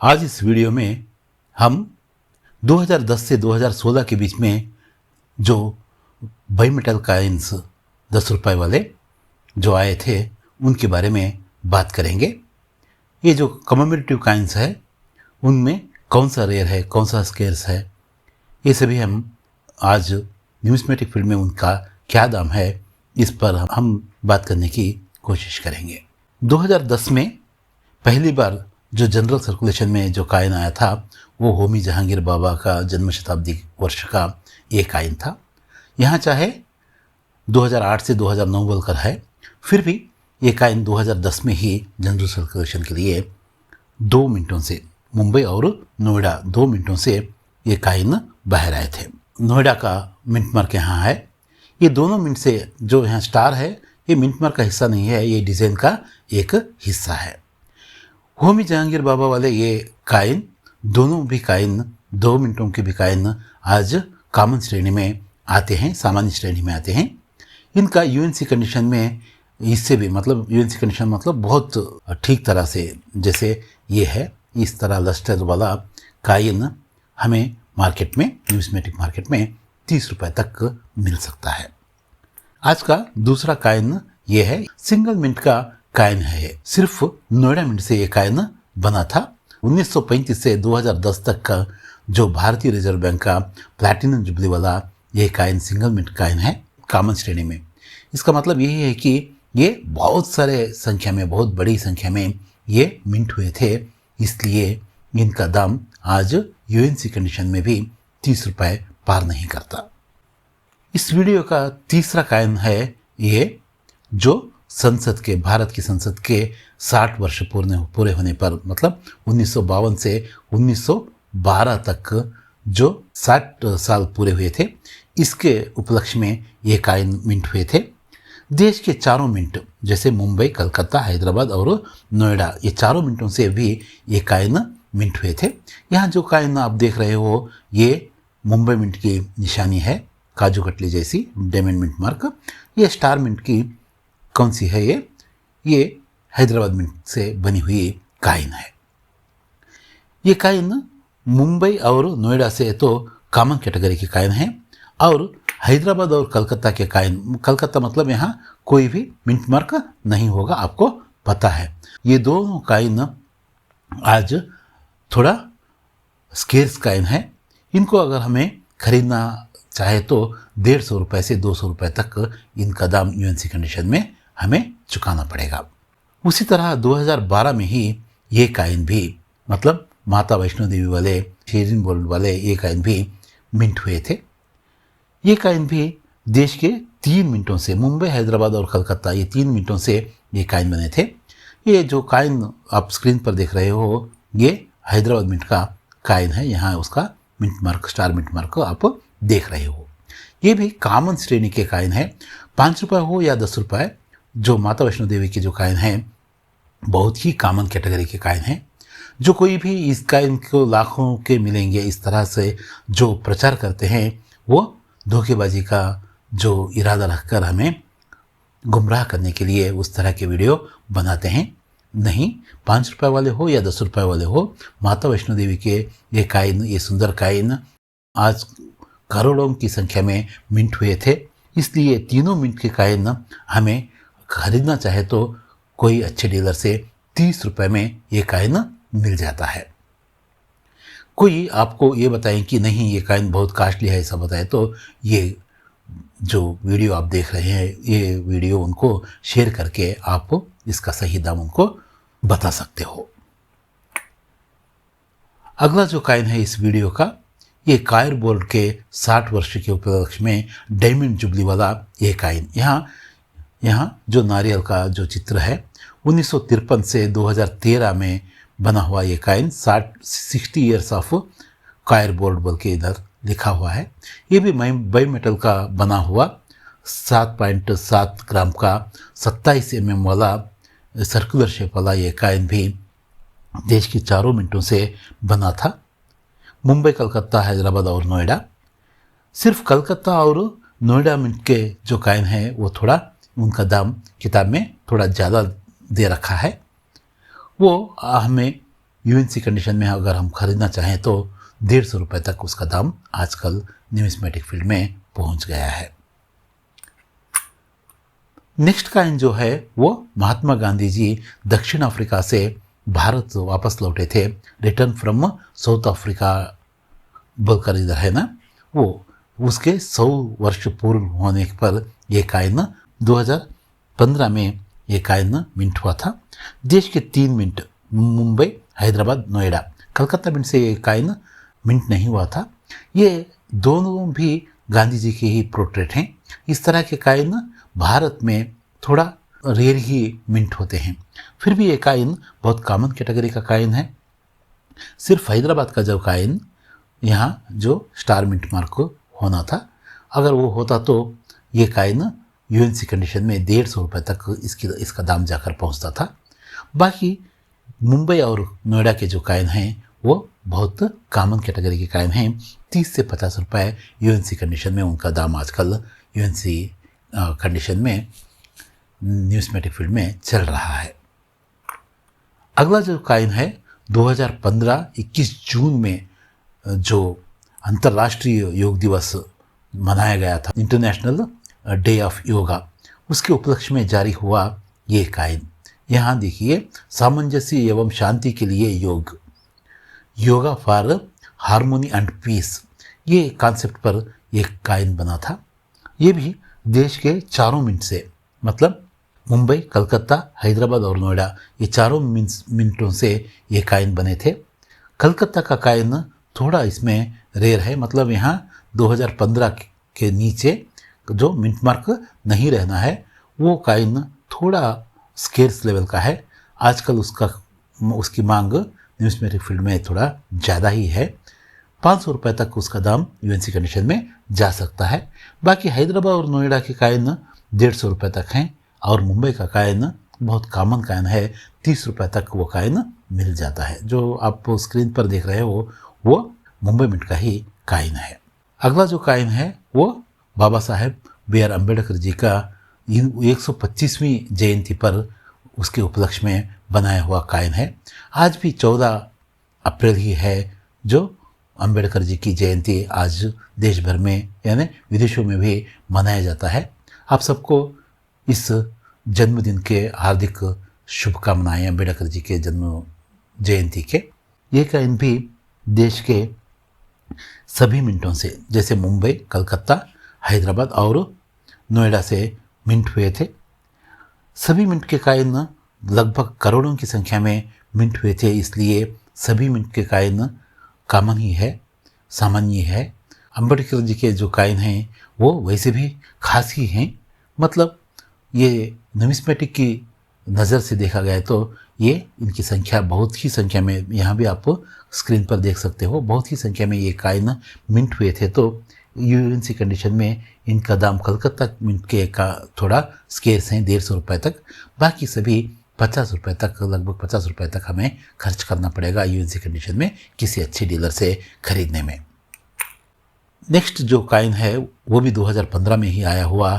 आज इस वीडियो में हम 2010 से 2016 के बीच में जो बाईमेटल कॉइन्स 10 रुपए वाले जो आए थे उनके बारे में बात करेंगे। ये जो कमेमोरेटिव कॉइन्स है उनमें कौन सा रेयर है, कौन सा स्केर्स है, ये सभी हम आज न्यूमिस्मेटिक फील्ड में उनका क्या दाम है इस पर हम बात करने की कोशिश करेंगे। 2010 में पहली बार जो जनरल सर्कुलेशन में जो कॉइन आया था वो होमी जहांगीर बाबा का जन्म शताब्दी वर्ष का ये कॉइन था। यहाँ चाहे 2008 से 2009 बोलकर है, फिर भी ये कॉइन 2010 में ही जनरल सर्कुलेशन के लिए 2 मिनटों से मुंबई और नोएडा 2 मिनटों से ये कॉइन बाहर आए थे। नोएडा का मिंट मार्क यहाँ है। ये दोनों मिनट से जो यहाँ स्टार है ये मिंट मार्क का हिस्सा नहीं है, ये डिज़ाइन का एक हिस्सा है। होमी जहांगीर बाबा वाले ये कॉइन, दोनों भी कॉइन 2 मिनटों के भी कॉइन आज कॉमन श्रेणी में आते हैं, सामान्य श्रेणी में आते हैं। इनका यूएनसी कंडीशन में इससे भी मतलब यूएनसी कंडीशन मतलब बहुत ठीक तरह से जैसे ये है, इस तरह लस्टर वाला कॉइन हमें मार्केट में, न्यूमिस्मेटिक मार्केट में 30 रुपए तक मिल सकता है। आज का दूसरा कॉइन ये है, सिंगल मिंट का कॉइन है। सिर्फ नोएडा मिंट से ये कॉइन बना था। 1935 से 2010 तक का जो भारतीय रिजर्व बैंक का प्लैटिनम जुबली वाला ये कॉइन सिंगल मिंट कॉइन है कॉमन श्रेणी में। इसका मतलब यही है कि ये बहुत सारे संख्या में, बहुत बड़ी संख्या में ये मिंट हुए थे, इसलिए इनका दाम आज यूएनसी कंडीशन में भी 30 रुपए पार नहीं करता। इस वीडियो का तीसरा कॉइन है ये, जो संसद के, भारत की संसद के 60 वर्ष पूरे होने पर मतलब 1952 से 1912 तक जो 60 साल पूरे हुए थे, इसके उपलक्ष्य में ये कॉइन मिंट हुए थे। देश के चारों मिंट जैसे मुंबई, कलकत्ता, हैदराबाद और नोएडा, ये चारों मिंटों से भी ये कॉइन मिंट हुए थे। यहाँ जो कॉइन आप देख रहे हो ये मुंबई मिंट की निशानी है, काजू कतली जैसी डायमंड मिंट मार्क। ये स्टार मिंट की कौन सी है, ये हैदराबाद मिंट से बनी हुई कॉइन है। ये कॉइन मुंबई और नोएडा से तो कॉमन कैटेगरी की कॉइन है, और हैदराबाद और कलकत्ता के कॉइन, कलकत्ता मतलब यहाँ कोई भी मिंट मार्क नहीं होगा, आपको पता है। ये दोनों कॉइन आज थोड़ा स्केर्स कॉइन है। इनको अगर हमें खरीदना चाहे तो 150 रुपये से 200 रुपये तक इनका दाम यूएनसी कंडीशन में हमें चुकाना पड़ेगा। उसी तरह 2012 में ही ये कॉइन भी मतलब माता वैष्णो देवी वाले, शेरिन बोल्ड वाले ये कॉइन भी मिंट हुए थे। ये कॉइन भी देश के 3 मिनटों से, मुंबई, हैदराबाद और कलकत्ता, ये 3 मिनटों से ये कॉइन बने थे। ये जो कॉइन आप स्क्रीन पर देख रहे हो ये हैदराबाद मिंट का कॉइन है। यहाँ उसका mint mark, star mint mark आप देख रहे हो। ये भी कॉमन श्रेणी के कॉइन है। 5 रुपये हो या 10 रुपये, जो माता वैष्णो देवी के जो कॉइन हैं बहुत ही कॉमन कैटेगरी के कॉइन हैं। जो कोई भी इस कॉइन को लाखों के मिलेंगे इस तरह से जो प्रचार करते हैं वो धोखेबाजी का जो इरादा रखकर हमें गुमराह करने के लिए उस तरह के वीडियो बनाते हैं। नहीं, 5 रुपये वाले हो या 10 रुपये वाले हो, माता वैष्णो देवी के ये कॉइन, ये सुंदर कॉइन आज करोड़ों की संख्या में मिंट हुए थे। इसलिए तीनों मिंट के कॉइन हमें खरीदना चाहे तो कोई अच्छे डीलर से 30 रुपये में ये कॉइन मिल जाता है। कोई आपको ये बताएं कि नहीं ये कॉइन बहुत कास्टली है, ऐसा बताए तो ये जो वीडियो आप देख रहे हैं ये वीडियो उनको शेयर करके आप इसका सही दाम उनको बता सकते हो। अगला जो कॉइन है इस वीडियो का, ये कायर बोर्ड के 60 वर्ष के उपलक्ष्य में डायमंड जुबली वाला ये कॉइन। यहाँ जो नारियल का जो चित्र है 1953 से 2013 में बना हुआ ये कॉइन 60 ईयर्स ऑफ कायर बोर्ड बोल के इधर लिखा हुआ है। ये भी बाईमेटल का बना हुआ 7.7 ग्राम का 27 mm वाला सर्कुलर शेप वाला ये कॉइन भी देश के चारों मिनटों से बना था। मुंबई, कलकत्ता, हैदराबाद और नोएडा। सिर्फ कलकत्ता और नोएडा मिंट के जो कॉइन है वो थोड़ा उनका दाम किताब में थोड़ा ज़्यादा दे रखा है। वो हमें यूएनसी कंडीशन में अगर हम खरीदना चाहें तो 150 रुपये तक उसका दाम आजकल न्यूमिस्मेटिक फील्ड में पहुंच गया है। नेक्स्ट कॉइन जो है वो महात्मा गांधी जी दक्षिण अफ्रीका से भारत वापस लौटे थे, रिटर्न फ्रॉम साउथ अफ्रीका बोलकर इधर है ना, वो उसके 100 वर्ष पूर्ण होने पर यह कॉइन 2015 में ये कॉइन मिंट हुआ था। देश के 3 मिंट मुंबई, हैदराबाद, नोएडा, कलकत्ता मिंट से ये कॉइन मिंट नहीं हुआ था। ये दोनों भी गांधी जी के ही पोर्ट्रेट हैं। इस तरह के कॉइन भारत में थोड़ा रेयर ही मिंट होते हैं, फिर भी ये कॉइन बहुत कॉमन कैटेगरी का कॉइन है। सिर्फ हैदराबाद का जो कॉइन यहाँ जो स्टार मिंट मार्क होना था, अगर वो होता तो ये कॉइन यूएनसी कंडीशन में 150 रुपये तक इसका दाम जाकर पहुँचता था। बाकी मुंबई और नोएडा के जो कॉइन हैं वो बहुत कॉमन कैटेगरी के कॉइन हैं। 30 से 50 रुपये यूएनसी कंडीशन में उनका दाम आजकल यूएनसी कंडीशन में न्यूमिस्मेटिक फील्ड में चल रहा है। अगला जो कॉइन है 2015 21 जून में जो अंतर्राष्ट्रीय योग दिवस मनाया गया था, इंटरनेशनल डे ऑफ योगा, उसके उपलक्ष्य में जारी हुआ ये कॉइन। यहाँ देखिए, सामंजस्य एवं शांति के लिए योग, yoga for harmony and peace, ये कॉन्सेप्ट पर एक कॉइन बना था। ये भी देश के 4 मिंट से, मतलब मुंबई, कलकत्ता, हैदराबाद और नोएडा, ये 4 मिनटों से ये कॉइन बने थे। कलकत्ता का कॉइन थोड़ा इसमें रेयर है, मतलब यहाँ 2015 के नीचे जो मिंट मार्क नहीं रहना है वो कॉइन थोड़ा स्केर्स लेवल का है। आजकल उसकी मांग न्यूमिस्मेटिक फील्ड में थोड़ा ज़्यादा ही है। 500 रुपये तक उसका दाम यूएनसी कंडीशन में जा सकता है। बाकी हैदराबाद और नोएडा के कॉइन 150 रुपये तक हैं और मुंबई का कॉइन बहुत कॉमन कॉइन है, 30 रुपये तक वो कॉइन मिल जाता है। जो आप स्क्रीन पर देख रहे हो वो मुंबई मिंट का ही कॉइन है। अगला जो कॉइन है वो बाबा साहेब B.R. अम्बेडकर जी का 125वीं जयंती पर उसके उपलक्ष्य में बनाया हुआ कॉइन है। आज भी 14 अप्रैल ही है जो अम्बेडकर जी की जयंती आज देश भर में यानी विदेशों में भी मनाया जाता है। आप सबको इस जन्मदिन के हार्दिक शुभकामनाएं अम्बेडकर जी के जन्म जयंती के। ये कॉइन भी देश के सभी मिंटों से, जैसे मुंबई, कलकत्ता, हैदराबाद और नोएडा से मिंट हुए थे। सभी मिंट के कॉइन लगभग करोड़ों की संख्या में मिंट हुए थे, इसलिए सभी मिंट के कॉइन कॉमन ही है, सामान्य है। अम्बेडकर जी के जो कॉइन हैं वो वैसे भी खास ही हैं, मतलब ये न्यूमिस्मेटिक की नज़र से देखा गया तो ये इनकी संख्या बहुत ही संख्या में, यहाँ भी आप स्क्रीन पर देख सकते हो, बहुत ही संख्या में ये कॉइन मिंट हुए थे। तो यूएनसी कंडीशन में इनका दाम कलकत्ता मिंट के का थोड़ा स्केर्स हैं 150 रुपये तक। बाकी सभी 50 रुपये तक, लगभग 50 रुपये तक हमें खर्च करना पड़ेगा यूएनसी कंडीशन में किसी अच्छे डीलर से खरीदने में। नेक्स्ट जो कॉइन है वो भी 2015 में ही आया हुआ,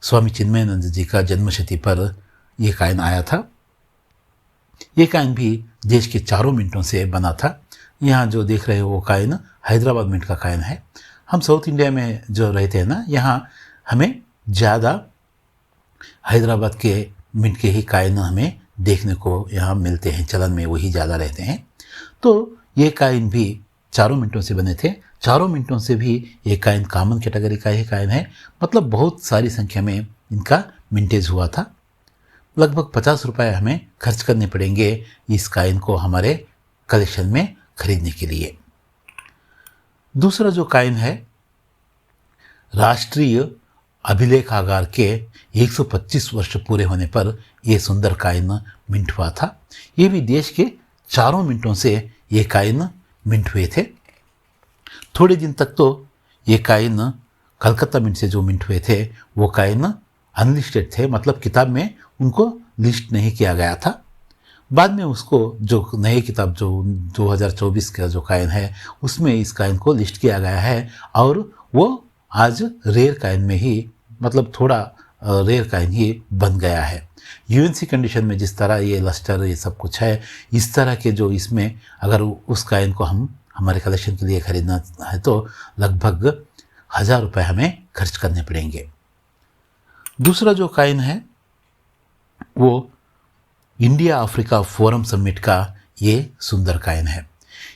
स्वामी चिन्मयानंद जी का जन्मशती पर यह कॉइन आया था। ये कॉइन भी देश के 4 मिंटों से बना था। यहाँ जो देख रहे हो वो कॉइन हैदराबाद मिंट का कॉइन है। हम साउथ इंडिया में जो रहते हैं ना, यहाँ हमें ज़्यादा हैदराबाद के मिंट के ही कॉइन हमें देखने को यहाँ मिलते हैं, चलन में वही ज़्यादा रहते हैं। तो ये कॉइन भी 4 मिनटों से बने थे। 4 मिनटों से भी ये कॉइन कॉमन कैटेगरी का ही कॉइन है, मतलब बहुत सारी संख्या में इनका मिंटेज हुआ था। लगभग 50 रुपये हमें खर्च करने पड़ेंगे इस कॉइन को हमारे कलेक्शन में खरीदने के लिए। दूसरा जो कॉइन है राष्ट्रीय अभिलेखागार के 125 वर्ष पूरे होने पर यह सुंदर कॉइन मिंट हुआ था। ये भी देश के 4 मिनटों से ये कॉइन मिंट हुए थे। थोड़े दिन तक तो ये कॉइन कलकत्ता मिंट से जो मिंट हुए थे वो कॉइन अनलिस्टेड थे, मतलब किताब में उनको लिस्ट नहीं किया गया था। बाद में उसको जो नई किताब जो 2024 का जो कॉइन है उसमें इस कॉइन को लिस्ट किया गया है और वो आज रेयर कॉइन में ही, मतलब थोड़ा रेयर काइन ही बन गया है। यूएनसी कंडीशन में जिस तरह ये लस्टर ये सब कुछ है, इस तरह के जो इसमें अगर उस काइन को हम हमारे कलेक्शन के लिए खरीदना है तो लगभग 1000 रुपये हमें खर्च करने पड़ेंगे। दूसरा जो काइन है वो इंडिया अफ्रीका फोरम समिट का ये सुंदर काइन है।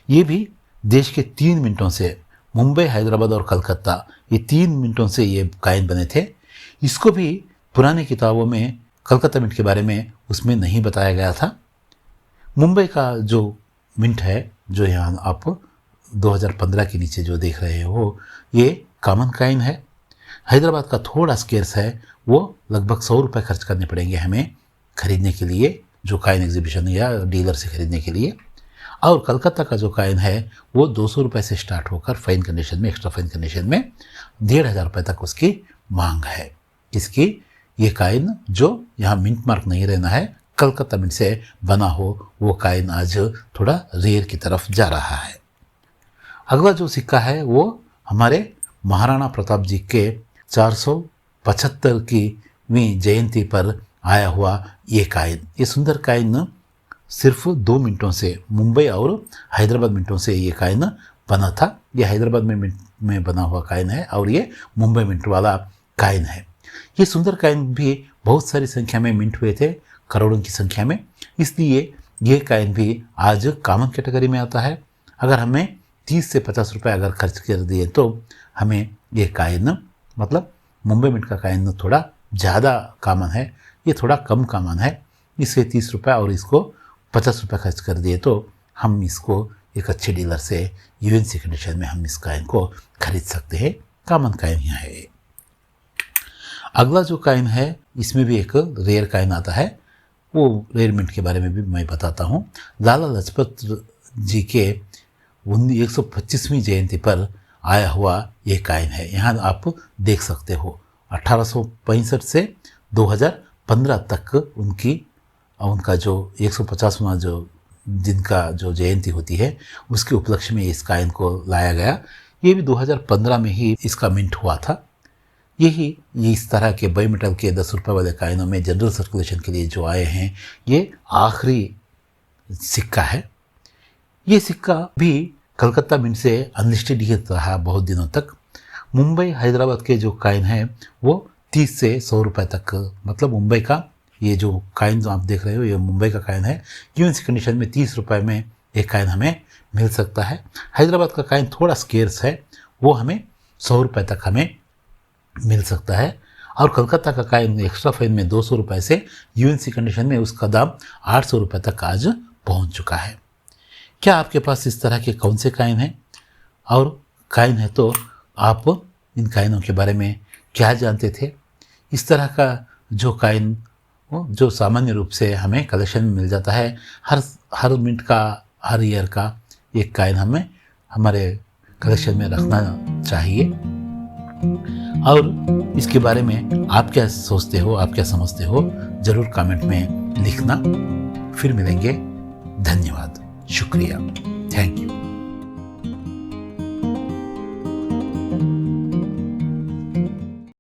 ये भी देश के 3 मिनटों से, मुंबई, हैदराबाद और कलकत्ता, ये 3 मिनटों से ये काइन बने थे। इसको भी पुरानी किताबों में कलकत्ता मिंट के बारे में उसमें नहीं बताया गया था। मुंबई का जो मिंट है, जो यहाँ आप 2015 के नीचे जो देख रहे हो, ये कॉमन काइन है। हैदराबाद का थोड़ा स्केर्स है, वो लगभग 100 रुपये खर्च करने पड़ेंगे हमें खरीदने के लिए, जो काइन एग्जीबिशन या डीलर से खरीदने के लिए। और कलकत्ता का जो काइन है वो 200 रुपये से स्टार्ट होकर फाइन कंडीशन में, एक्स्ट्रा फाइन कंडीशन में 1500 रुपये तक उसकी मांग है। इसकी ये काइन जो यहाँ मिंट मार्क नहीं रहना है, कलकत्ता मिंट से बना हो, वो काइन आज थोड़ा रेयर की तरफ जा रहा है। अगला जो सिक्का है वो हमारे महाराणा प्रताप जी के 475वीं जयंती पर आया हुआ ये काइन। ये सुंदर काइन सिर्फ 2 मिनटों से, मुंबई और हैदराबाद मिनटों से ये काइन बना था। ये हैदराबाद में बना हुआ काइन है और ये मुंबई मिंट वाला काइन है। ये सुंदर काइन भी बहुत सारी संख्या में मिंट हुए थे, करोड़ों की संख्या में, इसलिए ये काइन भी आज कॉमन कैटेगरी में आता है। अगर हमें 30 से 50 रुपये अगर खर्च कर दिए तो हमें ये काइन, मतलब मुंबई मिंट का काइन थोड़ा ज़्यादा कॉमन है, ये थोड़ा कम कॉमन है, इससे 30 रुपये और इसको 50 रुपये खर्च कर दिए तो हम इसको एक अच्छे डीलर से यूएनसी कंडीशन में हम इस काइन को खरीद सकते हैं। कॉमन काइन यहाँ है। अगला जो काइन है इसमें भी एक रेयर काइन आता है, वो रेयर मिंट के बारे में भी मैं बताता हूँ। लाला लाजपत जी के 125वीं जयंती पर आया हुआ ये काइन है। यहाँ आप देख सकते हो 1865 से 2015 तक उनका जो 150वां जो जिनका जो जयंती होती है उसके उपलक्ष्य में इस काइन को लाया गया। ये भी 2015 में ही इसका मिंट हुआ था। ये इस तरह के बाई मेटल के 10 रुपये वाले काइनों में जनरल सर्कुलेशन के लिए जो आए हैं, ये आखिरी सिक्का है। ये सिक्का भी कलकत्ता मिंट से अनलिस्टेड ही रहा बहुत दिनों तक। मुंबई हैदराबाद के जो काइन हैं वो 30 से 100 रुपये तक, मतलब मुंबई का ये जो काइन जो आप देख रहे हो ये मुंबई का काइन है। यूएनसी कंडीशन में 30 रुपये में एक काइन हमें मिल सकता है। हैदराबाद का काइन थोड़ा स्केर्स है, वो हमें 100 रुपये तक हमें मिल सकता है। और कलकत्ता का काइन एक्स्ट्रा फाइन में 200 रुपये से यूएनसी कंडीशन में उसका दाम 800 रुपये तक आज पहुंच चुका है। क्या आपके पास इस तरह के कौन से काइन हैं? और काइन है तो आप इन काइनों के बारे में क्या जानते थे? इस तरह का जो काइन जो सामान्य रूप से हमें कलेक्शन में मिल जाता है, हर मिनट का, हर ईयर का एक काइन हमें हमारे कलेक्शन में रखना चाहिए। और इसके बारे में आप क्या सोचते हो, आप क्या समझते हो, ज़रूर कमेंट में लिखना। फिर मिलेंगे। धन्यवाद, शुक्रिया, थैंक यू।